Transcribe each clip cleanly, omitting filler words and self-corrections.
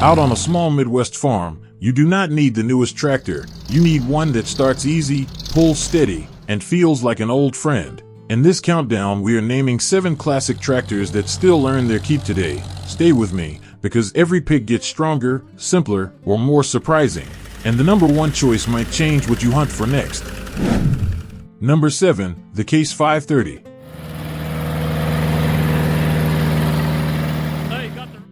Out on a small Midwest farm, you do not need the newest tractor. You need one that starts easy, pulls steady, and feels like an old friend. In this countdown, we are naming 7 classic tractors that still earn their keep today. Stay with me, because every pick gets stronger, simpler, or more surprising. And the number 1 choice might change what you hunt for next. Number 7, the Case 530.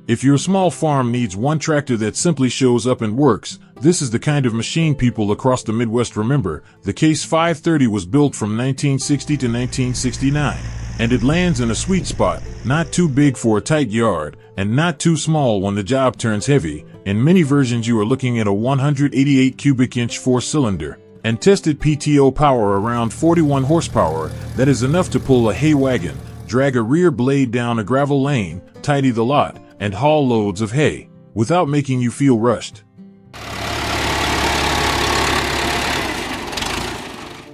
If your small farm needs one tractor that simply shows up and works, this is the kind of machine people across the Midwest remember. The Case 530 was built from 1960 to 1969, and it lands in a sweet spot, not too big for a tight yard, and not too small when the job turns heavy. In many versions you are looking at a 188 cubic inch 4-cylinder, and tested PTO power around 41 horsepower. That is enough to pull a hay wagon, drag a rear blade down a gravel lane, tidy the lot, and haul loads of hay, without making you feel rushed.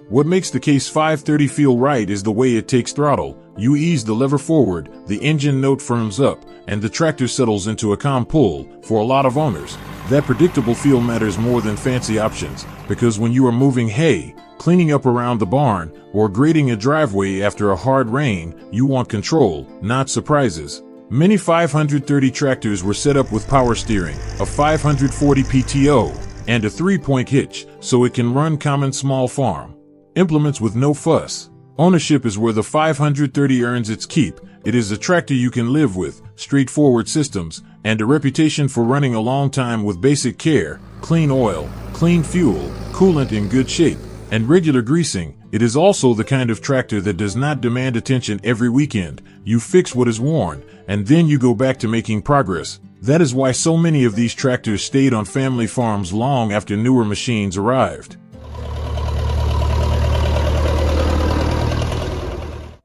What makes the Case 530 feel right is the way it takes throttle. You ease the lever forward, the engine note firms up, and the tractor settles into a calm pull. For a lot of owners, that predictable feel matters more than fancy options, because when you are moving hay, cleaning up around the barn, or grading a driveway after a hard rain, you want control, not surprises. Many 530 tractors were set up with power steering, a 540 PTO, and a 3-point hitch, so it can run common small farm implements with no fuss. Ownership is where the 530 earns its keep. It is a tractor you can live with, straightforward systems, and a reputation for running a long time with basic care, clean oil, clean fuel, coolant in good shape, and regular greasing. It is also the kind of tractor that does not demand attention every weekend. You fix what is worn, and then you go back to making progress. That is why so many of these tractors stayed on family farms long after newer machines arrived.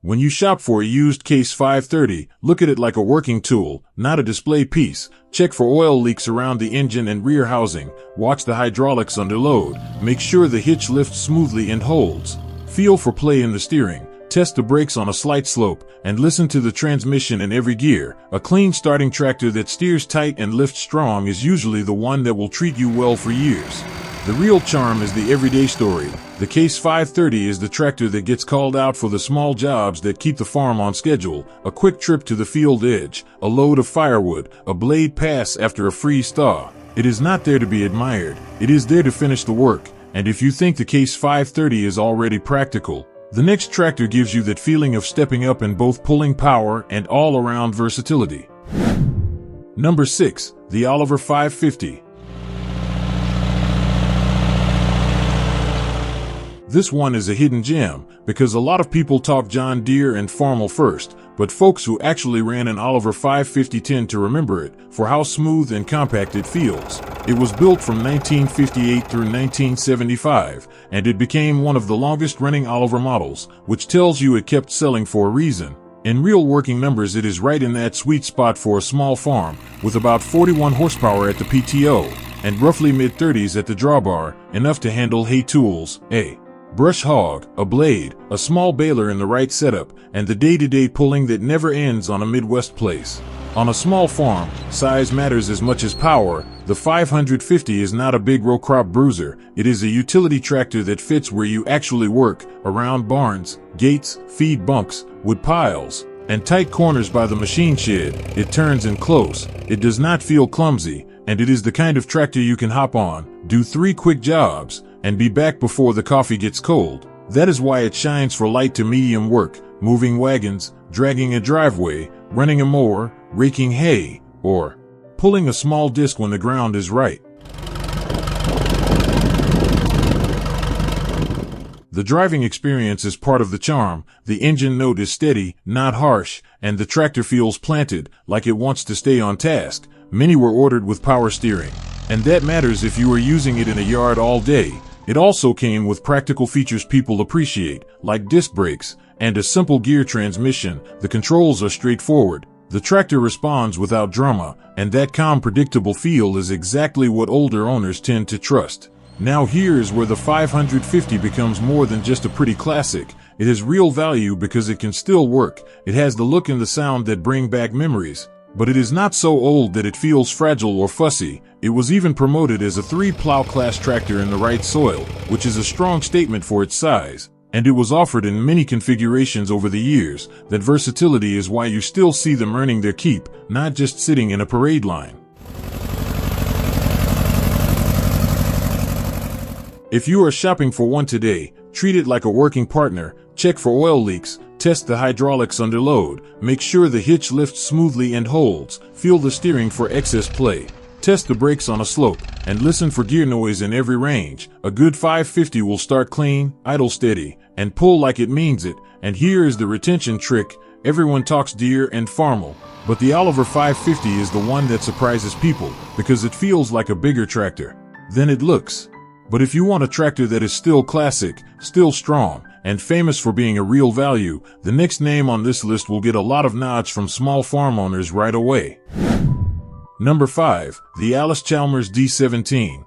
When you shop for a used Case 530, look at it like a working tool, not a display piece. Check for oil leaks around the engine and rear housing. Watch the hydraulics under load. Make sure the hitch lifts smoothly and holds. Feel for play in the steering. Test the brakes on a slight slope, and listen to the transmission in every gear. A clean starting tractor that steers tight and lifts strong is usually the one that will treat you well for years. The real charm is the everyday story. The Case 530 is the tractor that gets called out for the small jobs that keep the farm on schedule. A quick trip to the field edge, a load of firewood, a blade pass after a freeze thaw. It is not there to be admired. It is there to finish the work. And if you think the Case 530 is already practical, the next tractor gives you that feeling of stepping up in both pulling power and all-around versatility. Number 6, the Oliver 550. This one is a hidden gem, because a lot of people talk John Deere and Farmall first, but folks who actually ran an Oliver 550 tend to remember it for how smooth and compact it feels. It was built from 1958 through 1975, and it became one of the longest-running Oliver models, which tells you it kept selling for a reason. In real working numbers, it is right in that sweet spot for a small farm, with about 41 horsepower at the PTO, and roughly mid-30s at the drawbar, enough to handle hay tools, a brush hog, a blade, a small baler in the right setup, and the day-to-day pulling that never ends on a Midwest place. On a small farm, size matters as much as power. The 550 is not a big row crop bruiser. It is a utility tractor that fits where you actually work, around barns, gates, feed bunks, wood piles, and tight corners by the machine shed. It turns in close. It does not feel clumsy, and it is the kind of tractor you can hop on, do 3 quick jobs, and be back before the coffee gets cold. That is why it shines for light to medium work, moving wagons, dragging a driveway, running a mower, raking hay, or pulling a small disc when the ground is right. The driving experience is part of the charm. The engine note is steady, not harsh, and the tractor feels planted, like it wants to stay on task. Many were ordered with power steering, and that matters if you are using it in a yard all day. It also came with practical features people appreciate, like disc brakes and a simple gear transmission. The controls are straightforward. The tractor responds without drama, and that calm, predictable feel is exactly what older owners tend to trust. Now here is where the 550 becomes more than just a pretty classic. It has real value because it can still work. It has the look and the sound that bring back memories. But it is not so old that it feels fragile or fussy. It was even promoted as a 3-plow class tractor in the right soil, which is a strong statement for its size. And it was offered in many configurations over the years. That versatility is why you still see them earning their keep, not just sitting in a parade line. If you are shopping for one today, treat it like a working partner. Check for oil leaks, test the hydraulics under load, make sure the hitch lifts smoothly and holds, feel the steering for excess play. Test the brakes on a slope, and listen for gear noise in every range. A good 550 will start clean, idle steady, and pull like it means it. And here is the retention trick. Everyone talks Deere and Farmall, but the Oliver 550 is the one that surprises people, because it feels like a bigger tractor than it looks. But if you want a tractor that is still classic, still strong, and famous for being a real value, the next name on this list will get a lot of nods from small farm owners right away. Number 5, the Allis Chalmers D17.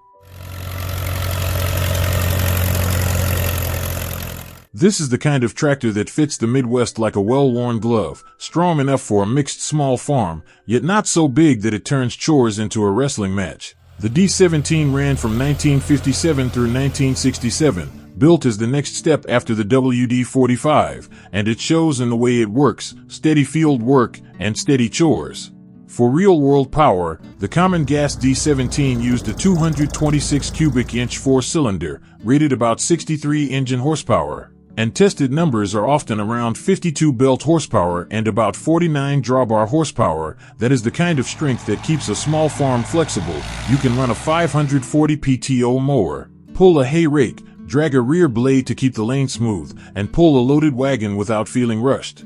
This is the kind of tractor that fits the Midwest like a well-worn glove, strong enough for a mixed small farm, yet not so big that it turns chores into a wrestling match. The D17 ran from 1957 through 1967, built as the next step after the WD-45, and it shows in the way it works: steady field work and steady chores. For real-world power, the common gas D17 used a 226 cubic inch 4-cylinder, rated about 63 engine horsepower, and tested numbers are often around 52 belt horsepower and about 49 drawbar horsepower. That is the kind of strength that keeps a small farm flexible. You can run a 540 PTO mower, pull a hay rake, drag a rear blade to keep the lane smooth, and pull a loaded wagon without feeling rushed.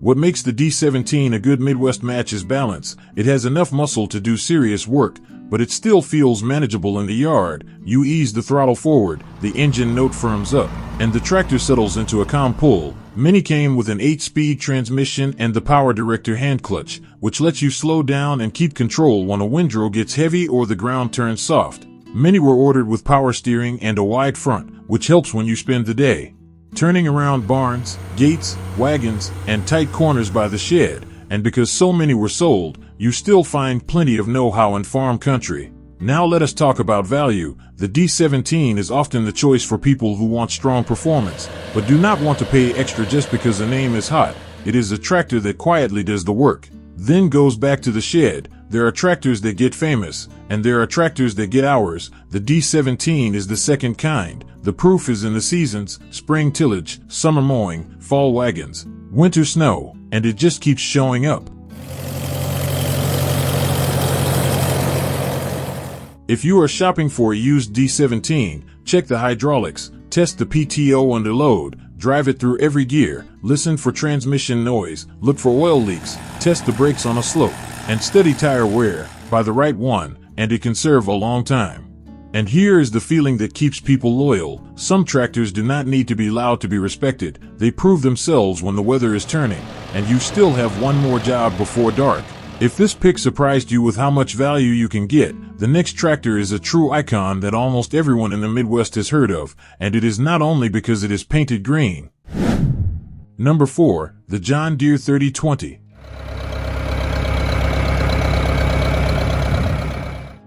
What makes the D17 a good Midwest match is balance. It has enough muscle to do serious work, but it still feels manageable in the yard. You ease the throttle forward, the engine note firms up, and the tractor settles into a calm pull. Many came with an 8-speed transmission and the power director hand clutch, which lets you slow down and keep control when a windrow gets heavy or the ground turns soft. Many were ordered with power steering and a wide front, which helps when you spend the day turning around barns, gates, wagons, and tight corners by the shed. And because so many were sold, you still find plenty of know-how in farm country. Now let us talk about value. The D17 is often the choice for people who want strong performance, but do not want to pay extra just because the name is hot. It is a tractor that quietly does the work, then goes back to the shed. There are tractors that get famous, and there are tractors that get hours. The D17 is the second kind. The proof is in the seasons: spring tillage, summer mowing, fall wagons, winter snow, and it just keeps showing up. If you are shopping for a used D17, check the hydraulics, test the PTO under load, drive it through every gear, listen for transmission noise, look for oil leaks, test the brakes on a slope, and study tire wear. Buy the right one, and it can serve a long time. And here is the feeling that keeps people loyal. Some tractors do not need to be loud to be respected. They prove themselves when the weather is turning, and you still have one more job before dark. If this pick surprised you with how much value you can get, the next tractor is a true icon that almost everyone in the Midwest has heard of, and it is not only because it is painted green. Number 4, the John Deere 3020.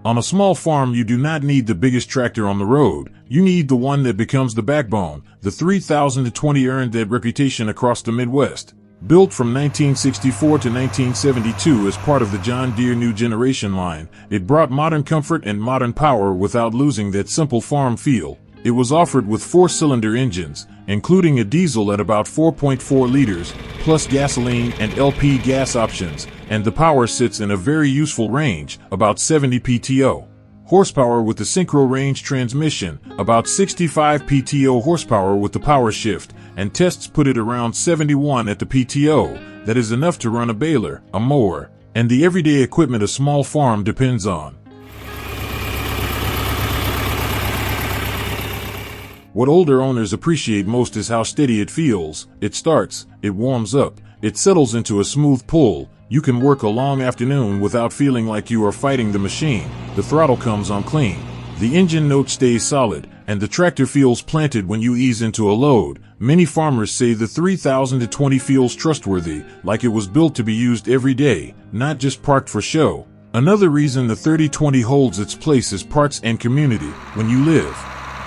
On a small farm, you do not need the biggest tractor on the road. You need the one that becomes the backbone. The 3020 earned that reputation across the Midwest. Built from 1964 to 1972 as part of the John Deere New Generation line, it brought modern comfort and modern power without losing that simple farm feel. It was offered with 4-cylinder engines, including a diesel at about 4.4 liters, plus gasoline and LP gas options, and the power sits in a very useful range, about 70 PTO. Horsepower with the synchro range transmission, about 65 PTO horsepower with the power shift, and tests put it around 71 at the PTO. That is enough to run a baler, a mower, and the everyday equipment a small farm depends on. What older owners appreciate most is how steady it feels. It starts, it warms up, it settles into a smooth pull. You can work a long afternoon without feeling like you are fighting the machine. The throttle comes on clean. The engine note stays solid, and the tractor feels planted when you ease into a load. Many farmers say the 3020 feels trustworthy, like it was built to be used every day, not just parked for show. Another reason the 3020 holds its place is parts and community. When you live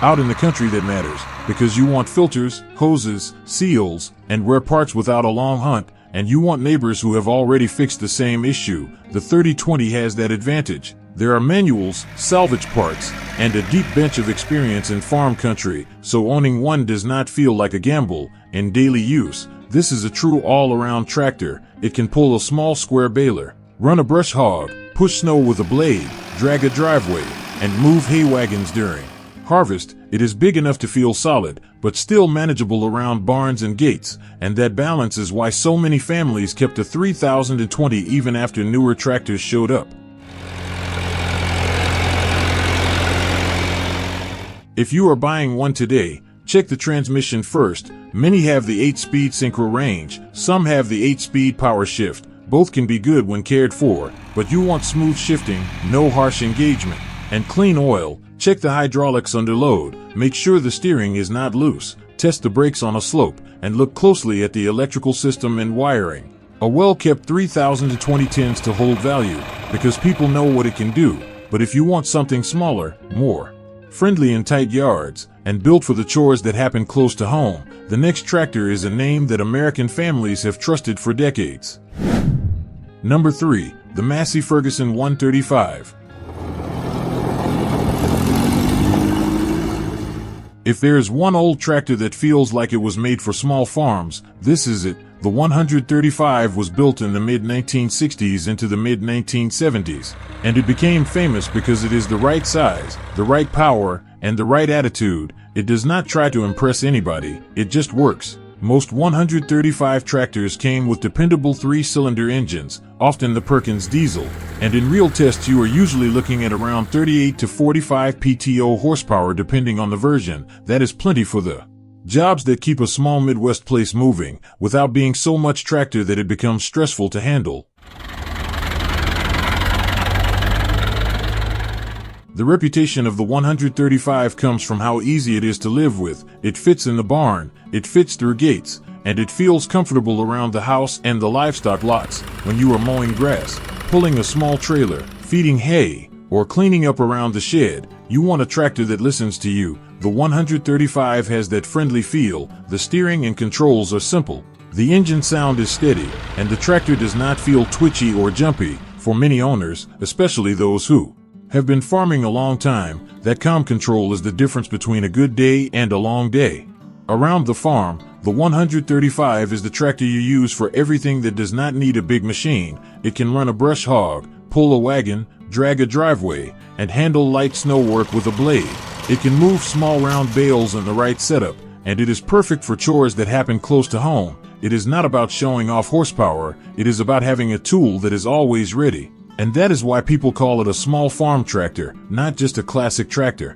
out in the country, that matters, because you want filters, hoses, seals, and wear parts without a long hunt, and you want neighbors who have already fixed the same issue. The 3020 has that advantage. There are manuals, salvage parts, and a deep bench of experience in farm country, so owning one does not feel like a gamble. In daily use, this is a true all-around tractor. It can pull a small square baler, run a brush hog, push snow with a blade, drag a driveway, and move hay wagons during harvest. It is big enough to feel solid, but still manageable around barns and gates, and that balance is why so many families kept a 3020 even after newer tractors showed up. If you are buying one today, check the transmission first. Many have the 8-speed synchro range, some have the 8-speed power shift. Both can be good when cared for, but you want smooth shifting, no harsh engagement, and clean oil. Check the hydraulics under load, make sure the steering is not loose, test the brakes on a slope, and look closely at the electrical system and wiring. A well-kept 3020 tends to hold value, because people know what it can do, but if you want something smaller, more friendly in tight yards, and built for the chores that happen close to home, the next tractor is a name that American families have trusted for decades. Number 3, the Massey Ferguson 135. If there's one old tractor that feels like it was made for small farms, this is it. The 135 was built in the mid-1960s into the mid-1970s, and it became famous because it is the right size, the right power, and the right attitude. It does not try to impress anybody, it just works. Most 135 tractors came with dependable 3-cylinder engines, often the Perkins diesel, and in real tests you are usually looking at around 38 to 45 PTO horsepower depending on the version. That is plenty for the jobs that keep a small Midwest place moving, without being so much tractor that it becomes stressful to handle. The reputation of the 135 comes from how easy it is to live with. It fits in the barn, it fits through gates, and it feels comfortable around the house and the livestock lots. When you are mowing grass, pulling a small trailer, feeding hay, or cleaning up around the shed, you want a tractor that listens to you. The 135 has that friendly feel. The steering and controls are simple. The engine sound is steady, and the tractor does not feel twitchy or jumpy. For many owners, especially those who have been farming a long time, that calm control is the difference between a good day and a long day. Around the farm, the 135 is the tractor you use for everything that does not need a big machine. It can run a brush hog, pull a wagon, drag a driveway, and handle light snow work with a blade. It can move small round bales in the right setup, and it is perfect for chores that happen close to home. It is not about showing off horsepower, it is about having a tool that is always ready. And that is why people call it a small farm tractor, not just a classic tractor.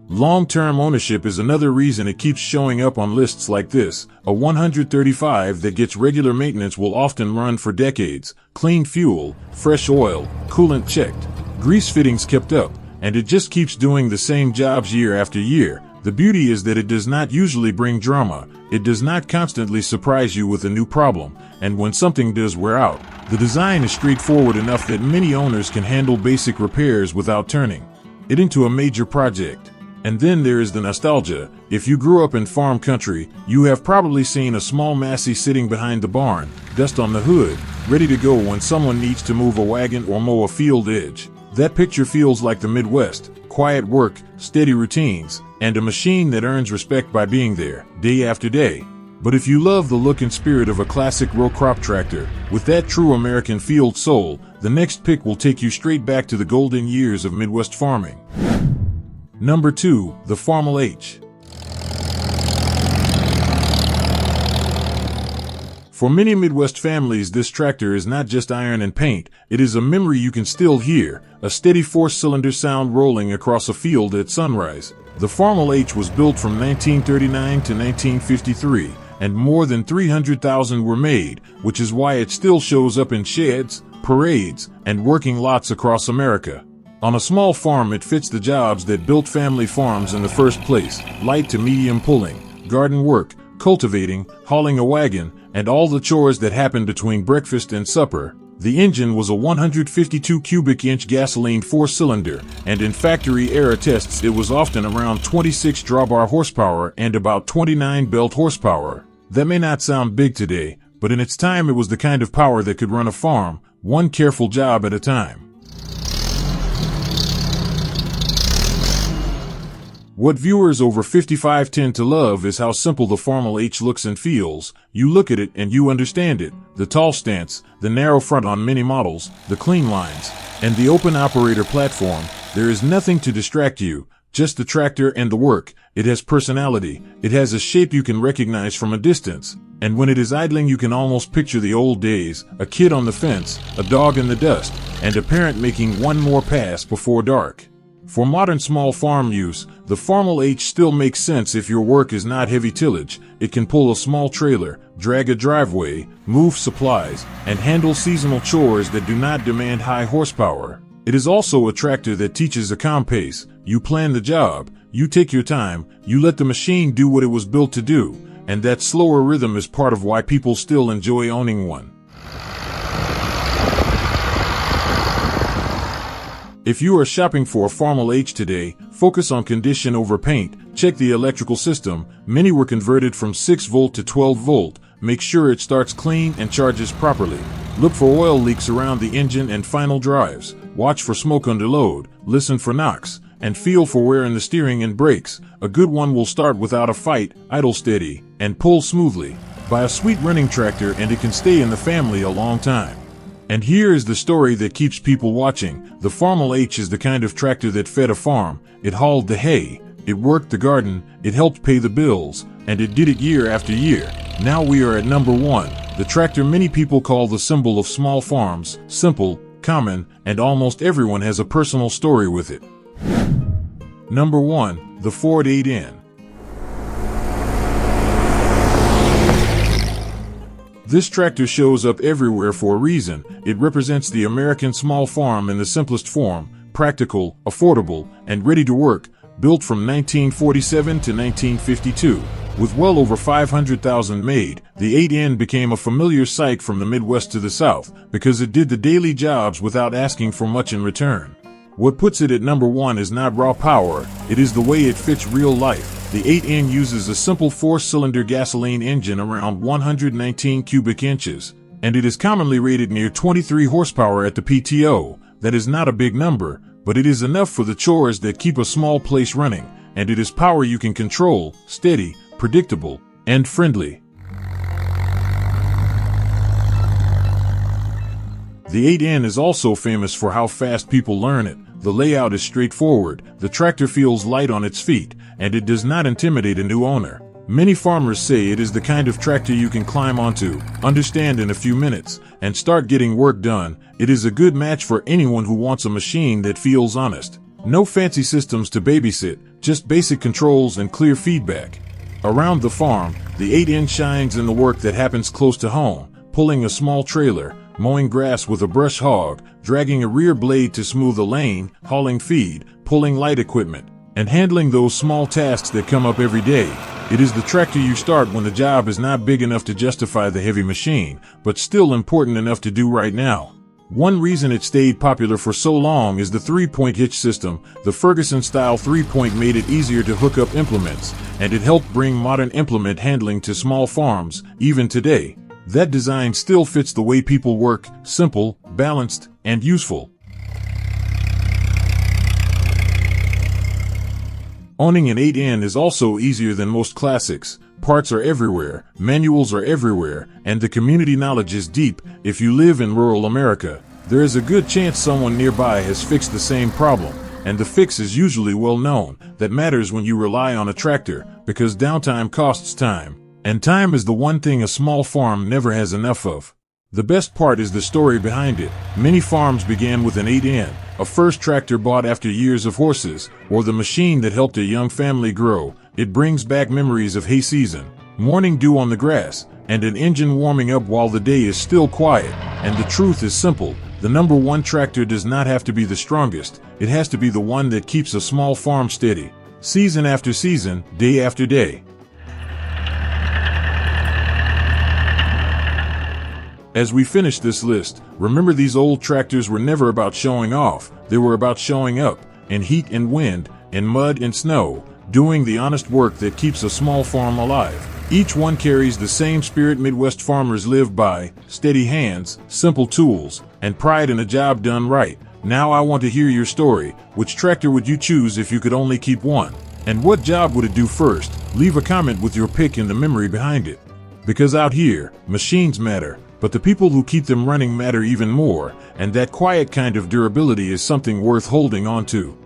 Long-term ownership is another reason it keeps showing up on lists like this. A 135 that gets regular maintenance will often run for decades. Clean fuel, fresh oil, coolant checked, grease fittings kept up, and it just keeps doing the same jobs year after year. The beauty is that it does not usually bring drama. It does not constantly surprise you with a new problem, and when something does wear out, the design is straightforward enough that many owners can handle basic repairs without turning it into a major project. And then there is the nostalgia. If you grew up in farm country, you have probably seen a small Massey sitting behind the barn, dust on the hood, ready to go when someone needs to move a wagon or mow a field edge. That picture feels like the Midwest: quiet work, steady routines, and a machine that earns respect by being there, day after day. But if you love the look and spirit of a classic row crop tractor, with that true American field soul, the next pick will take you straight back to the golden years of Midwest farming. Number 2, the Farmall H. For many Midwest families, this tractor is not just iron and paint, it is a memory you can still hear, a steady 4-cylinder sound rolling across a field at sunrise. The Farmall H was built from 1939 to 1953, and more than 300,000 were made, which is why it still shows up in sheds, parades, and working lots across America. On a small farm, it fits the jobs that built family farms in the first place: light to medium pulling, garden work, cultivating, hauling a wagon, and all the chores that happen between breakfast and supper. The engine was a 152 cubic inch gasoline 4-cylinder, and in factory-era tests it was often around 26 drawbar horsepower and about 29 belt horsepower. That may not sound big today, but in its time it was the kind of power that could run a farm, one careful job at a time. What viewers over 55 tend to love is how simple the Farmall H looks and feels. You look at it and you understand it. The tall stance, the narrow front on many models, the clean lines, and the open operator platform. There is nothing to distract you, just the tractor and the work. It has personality. It has a shape you can recognize from a distance. And when it is idling, you can almost picture the old days, a kid on the fence, a dog in the dust, and a parent making one more pass before dark. For modern small farm use, the Farmall H still makes sense if your work is not heavy tillage. It can pull a small trailer, drag a driveway, move supplies, and handle seasonal chores that do not demand high horsepower. It is also a tractor that teaches a calm pace. You plan the job, you take your time, you let the machine do what it was built to do, and that slower rhythm is part of why people still enjoy owning one. If you are shopping for a Farmall H today, focus on condition over paint. Check the electrical system. Many were converted from 6 volt to 12 volt. Make sure it starts clean and charges properly. Look for oil leaks around the engine and final drives. Watch for smoke under load. Listen for knocks. And feel for wear in the steering and brakes. A good one will start without a fight, idle steady, and pull smoothly. Buy a sweet running tractor and it can stay in the family a long time. And here is the story that keeps people watching. The Farmall H is the kind of tractor that fed a farm. It hauled the hay, it worked the garden, it helped pay the bills, and it did it year after year. Now we are at number 1, the tractor many people call the symbol of small farms, simple, common, and almost everyone has a personal story with it. Number 1, the Ford 8N. This tractor shows up everywhere for a reason. It represents the American small farm in the simplest form: practical, affordable, and ready to work, built from 1947 to 1952. With well over 500,000 made, the 8N became a familiar sight from the Midwest to the South because it did the daily jobs without asking for much in return. What puts it at number 1 is not raw power, it is the way it fits real life. The 8N uses a simple 4-cylinder gasoline engine around 119 cubic inches, and it is commonly rated near 23 horsepower at the PTO. That is not a big number, but it is enough for the chores that keep a small place running, and it is power you can control, steady, predictable, and friendly. The 8N is also famous for how fast people learn it. The layout is straightforward, the tractor feels light on its feet, and it does not intimidate a new owner. Many farmers say it is the kind of tractor you can climb onto, understand in a few minutes, and start getting work done. It is a good match for anyone who wants a machine that feels honest. No fancy systems to babysit, just basic controls and clear feedback. Around the farm, the 8N shines in the work that happens close to home: pulling a small trailer, mowing grass with a brush hog, dragging a rear blade to smooth a lane, hauling feed, pulling light equipment, and handling those small tasks that come up every day. It is the tractor you start when the job is not big enough to justify the heavy machine, but still important enough to do right now. One reason it stayed popular for so long is the 3-point hitch system. The Ferguson-style 3-point made it easier to hook up implements, and it helped bring modern implement handling to small farms, even today. That design still fits the way people work: simple, balanced, and useful. Owning an 8N is also easier than most classics. Parts are everywhere, manuals are everywhere, and the community knowledge is deep. If you live in rural America, there is a good chance someone nearby has fixed the same problem, and the fix is usually well known. That matters when you rely on a tractor, because downtime costs time. And time is the one thing a small farm never has enough of. The best part is the story behind it. Many farms began with an 8N, a first tractor bought after years of horses, or the machine that helped a young family grow. It brings back memories of hay season, morning dew on the grass, and an engine warming up while the day is still quiet. And the truth is simple: The number one tractor does not have to be the strongest, it has to be the one that keeps a small farm steady, season after season, day after day. As we finish this list, remember these old tractors were never about showing off, they were about showing up, in heat and wind, in mud and snow, doing the honest work that keeps a small farm alive. Each one carries the same spirit Midwest farmers live by: steady hands, simple tools, and pride in a job done right. Now I want to hear your story. Which tractor would you choose if you could only keep one? And what job would it do first? Leave a comment with your pick and the memory behind it. Because out here, machines matter, but the people who keep them running matter even more, and that quiet kind of durability is something worth holding on to.